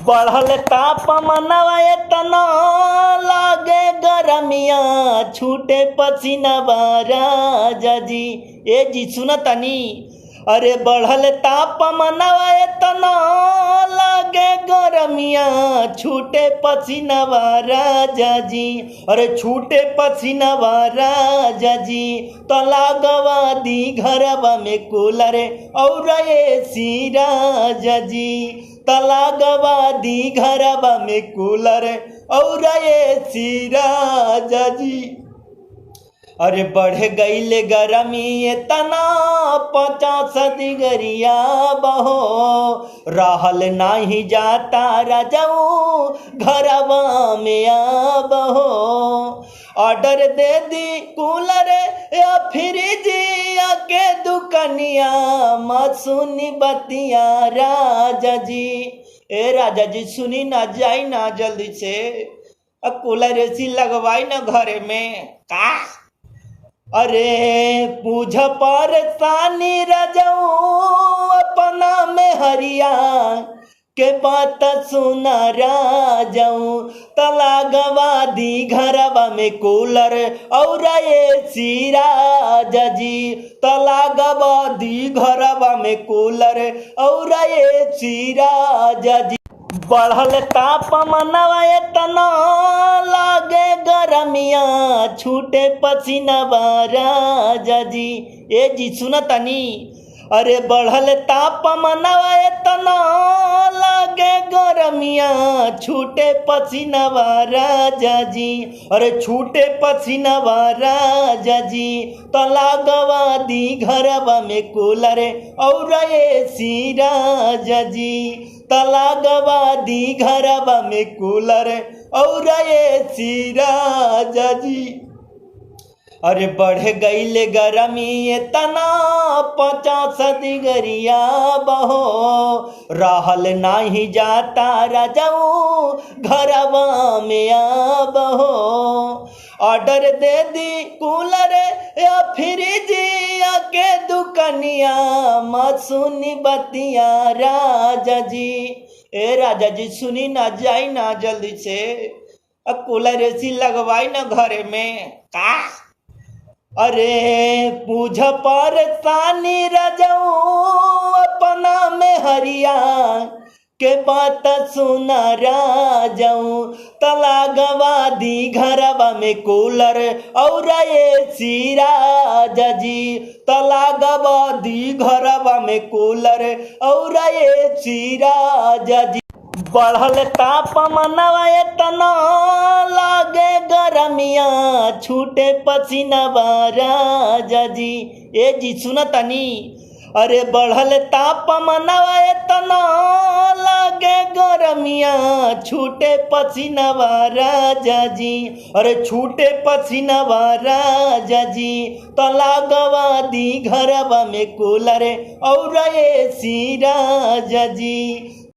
बढ़ल तापमानवा एतना लागे गरमिया छूटे पसीनवा राजा जी। ए जी सुन तनी, अरे बढ़ल तापमानवा एतना लागे गरमिया छूटे पसीनवा राजा जी। अरे छूटे पसीनवा राजा जी, तो लागवा दी घरवा में कूलर और एसी राजा जी। तलागवा दी घरवा में कूलर और एसी राजा जी। अरे बढ़ गईले गरमी इतना 50 डिग्रिया बहो, रहल नाही जाता राजाऊ घरवा में आबहो। ऑर्डर दे दी कूलर या फ्रिज के दुकनिया सुनी बतिया राजा जी। ए राजा जी सुनी ना, जाई ना जल्दी से, कूलर एसी लगवाई ना घरे में का। अरे पूछ परेशानी राजाऊ अपना में हरिया के बात सुना राजाऊ। तलागवा दी घरवा में कूलर और एसी राजा जी। तलागवा दी घरवा में कूलर और एसी राजा जी। बढ़ल तापमानवा एतना लागे गरमिया छूटे पसीनवा राजा जी। ए जी सुन तनी, अरे बढ़ल तापमानवा एतना लागे गरमिया छूटे पसीनवा राजा जी। अरे छूटे पसीनवा राजा जी, तो लागवा दी घरवा में कूलर और एसी राजा जी। तलागवा दी घरवा में कूलर और एसी राजा जी। अरे बढ़ गईले गरमी इतना 50 डिग्रिया बहो, रहल नाही जाता राजाऊ घरवा में आबहो। ऑर्डर दे दी कूलर या फ्रिज के दुकनिया सुनी बतिया राजा जी। ए राजा जी सुनी ना, जाई ना जल्दी से, कूलर एसी लगवाई ना घरे में का। अरे पूछ परेशानी राजाऊ अपना में हरिया के बात सुना राजाऊ। तलागवा दी घरवा में कूलर और एसी राजा जी। तलागवा दी घरवा में कूलर और एसी राजा जी। बढ़ल तापमानवा एतना लागे गरमिया छूटे पसीनवा राजा जी। ए जी सुन तनी, अरे बढ़ल तापमानवा एतना लागे गरमिया छूटे पसीनवा राजा जी। अरे छूटे पसीनवा राजा जी, तो लागवा दी घरवा में कूलर और एसी राजा जी।